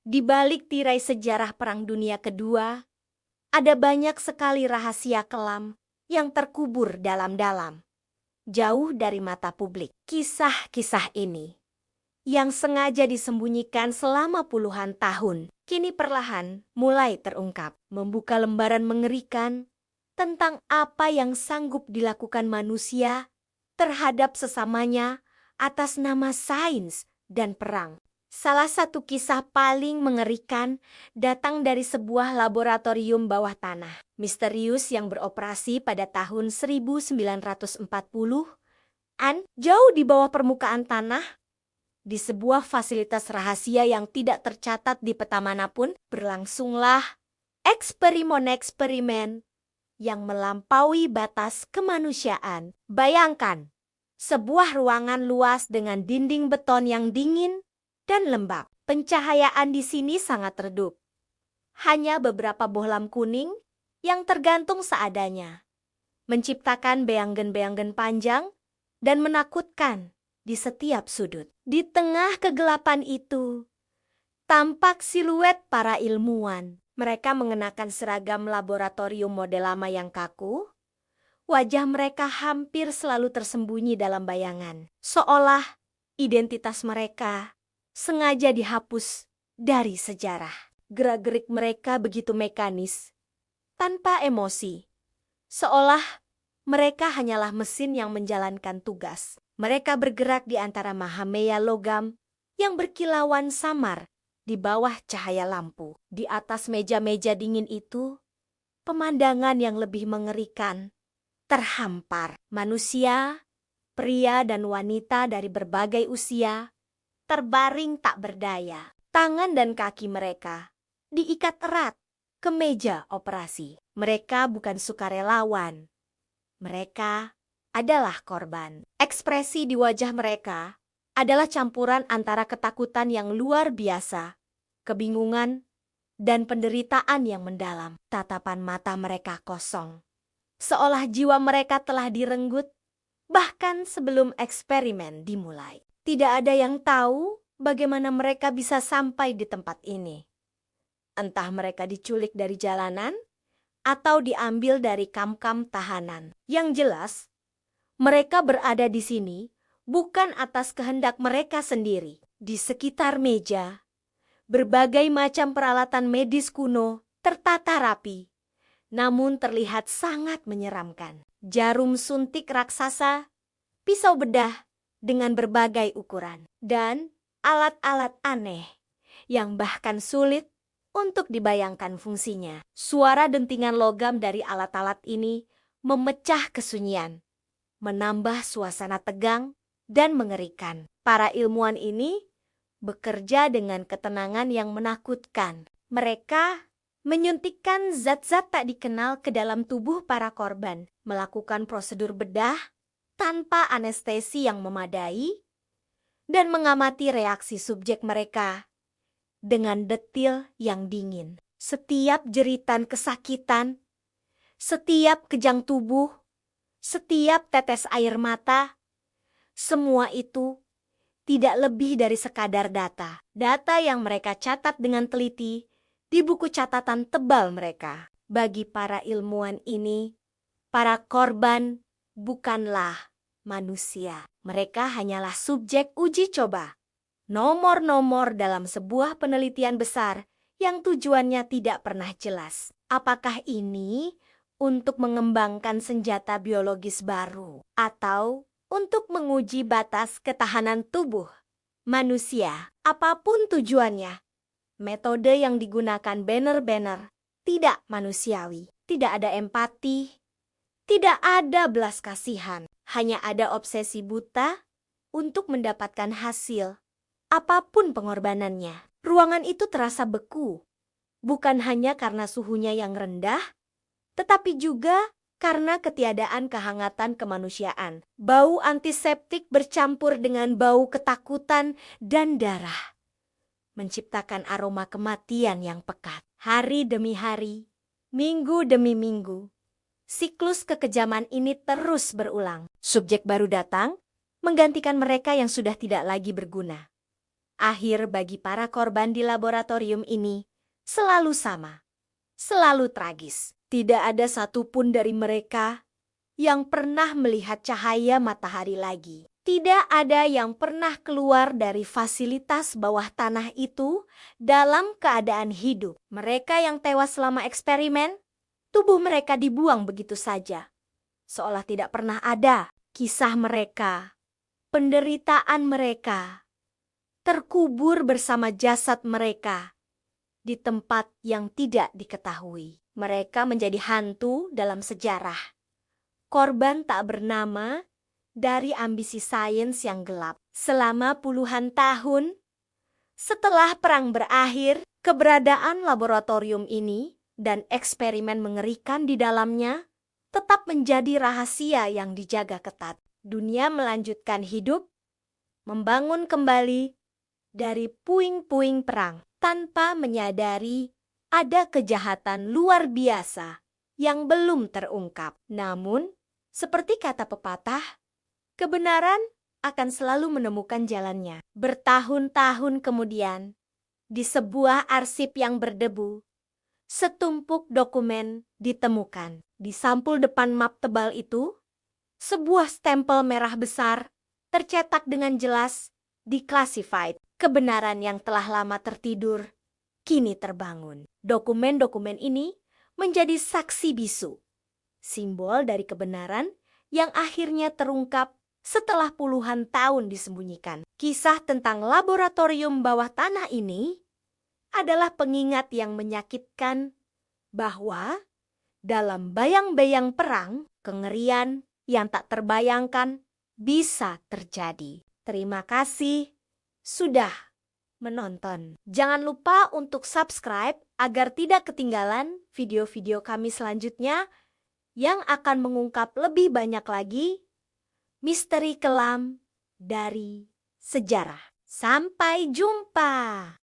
Di balik tirai sejarah Perang Dunia Kedua, ada banyak sekali rahasia kelam yang terkubur dalam-dalam, jauh dari mata publik. Kisah-kisah ini, yang sengaja disembunyikan selama puluhan tahun, kini perlahan mulai terungkap, membuka lembaran mengerikan tentang apa yang sanggup dilakukan manusia terhadap sesamanya atas nama sains dan perang. Salah satu kisah paling mengerikan datang dari sebuah laboratorium bawah tanah misterius yang beroperasi pada tahun 1940-an jauh di bawah permukaan tanah. Di sebuah fasilitas rahasia yang tidak tercatat di peta manapun, berlangsunglah eksperimen-eksperimen yang melampaui batas kemanusiaan. Bayangkan, sebuah ruangan luas dengan dinding beton yang dingin dan lembab. Pencahayaan di sini sangat redup. Hanya beberapa bohlam kuning yang tergantung seadanya, menciptakan beanggen-beanggen panjang dan menakutkan di setiap sudut. Di tengah kegelapan itu, tampak siluet para ilmuwan. Mereka mengenakan seragam laboratorium model lama yang kaku. Wajah mereka hampir selalu tersembunyi dalam bayangan, seolah identitas mereka sengaja dihapus dari sejarah. Gerak-gerik mereka begitu mekanis, tanpa emosi, seolah mereka hanyalah mesin yang menjalankan tugas. Mereka bergerak di antara mahamea logam yang berkilauan samar di bawah cahaya lampu. Di atas meja-meja dingin itu, pemandangan yang lebih mengerikan terhampar. Manusia, pria dan wanita dari berbagai usia terbaring tak berdaya. Tangan dan kaki mereka diikat erat ke meja operasi. Mereka bukan sukarelawan. Mereka adalah korban. Ekspresi di wajah mereka adalah campuran antara ketakutan yang luar biasa, kebingungan, dan penderitaan yang mendalam. Tatapan mata mereka kosong, seolah jiwa mereka telah direnggut bahkan sebelum eksperimen dimulai. Tidak ada yang tahu bagaimana mereka bisa sampai di tempat ini. Entah mereka diculik dari jalanan atau diambil dari kam-kam tahanan. Yang jelas, mereka berada di sini bukan atas kehendak mereka sendiri. Di sekitar meja, berbagai macam peralatan medis kuno tertata rapi, namun terlihat sangat menyeramkan. Jarum suntik raksasa, pisau bedah dengan berbagai ukuran, dan alat-alat aneh yang bahkan sulit untuk dibayangkan fungsinya. Suara dentingan logam dari alat-alat ini memecah kesunyian, menambah suasana tegang dan mengerikan. Para ilmuwan ini bekerja dengan ketenangan yang menakutkan. Mereka menyuntikkan zat-zat tak dikenal ke dalam tubuh para korban, melakukan prosedur bedah tanpa anestesi yang memadai, dan mengamati reaksi subjek mereka dengan detil yang dingin. Setiap jeritan kesakitan, setiap kejang tubuh, setiap tetes air mata, semua itu tidak lebih dari sekadar data. Data yang mereka catat dengan teliti di buku catatan tebal mereka. Bagi para ilmuwan ini, para korban bukanlah manusia. Mereka hanyalah subjek uji coba. Nomor-nomor dalam sebuah penelitian besar yang tujuannya tidak pernah jelas. Apakah ini untuk mengembangkan senjata biologis baru atau untuk menguji batas ketahanan tubuh manusia? Apapun tujuannya, metode yang digunakan benar-benar tidak manusiawi. Tidak ada empati, tidak ada belas kasihan. Hanya ada obsesi buta untuk mendapatkan hasil, apapun pengorbanannya. Ruangan itu terasa beku, bukan hanya karena suhunya yang rendah, tetapi juga karena ketiadaan kehangatan kemanusiaan. Bau antiseptik bercampur dengan bau ketakutan dan darah, menciptakan aroma kematian yang pekat. Hari demi hari, minggu demi minggu, siklus kekejaman ini terus berulang. Subjek baru datang, menggantikan mereka yang sudah tidak lagi berguna. Akhir bagi para korban di laboratorium ini selalu sama, selalu tragis. Tidak ada satupun dari mereka yang pernah melihat cahaya matahari lagi. Tidak ada yang pernah keluar dari fasilitas bawah tanah itu dalam keadaan hidup. Mereka yang tewas selama eksperimen, tubuh mereka dibuang begitu saja, seolah tidak pernah ada. Kisah mereka, penderitaan mereka, terkubur bersama jasad mereka di tempat yang tidak diketahui. Mereka menjadi hantu dalam sejarah. Korban tak bernama dari ambisi sains yang gelap. Selama puluhan tahun setelah perang berakhir, keberadaan laboratorium ini dan eksperimen mengerikan di dalamnya tetap menjadi rahasia yang dijaga ketat. Dunia melanjutkan hidup, membangun kembali dari puing-puing perang tanpa menyadari ada kejahatan luar biasa yang belum terungkap. Namun, seperti kata pepatah, kebenaran akan selalu menemukan jalannya. Bertahun-tahun kemudian, di sebuah arsip yang berdebu, setumpuk dokumen ditemukan. Di sampul depan map tebal itu, sebuah stempel merah besar tercetak dengan jelas declassified. Kebenaran yang telah lama tertidur kini terbangun. Dokumen-dokumen ini menjadi saksi bisu, simbol dari kebenaran yang akhirnya terungkap setelah puluhan tahun disembunyikan. Kisah tentang laboratorium bawah tanah ini adalah pengingat yang menyakitkan bahwa dalam bayang-bayang perang, kengerian yang tak terbayangkan bisa terjadi. Terima kasih sudah menonton. Jangan lupa untuk subscribe agar tidak ketinggalan video-video kami selanjutnya yang akan mengungkap lebih banyak lagi misteri kelam dari sejarah. Sampai jumpa!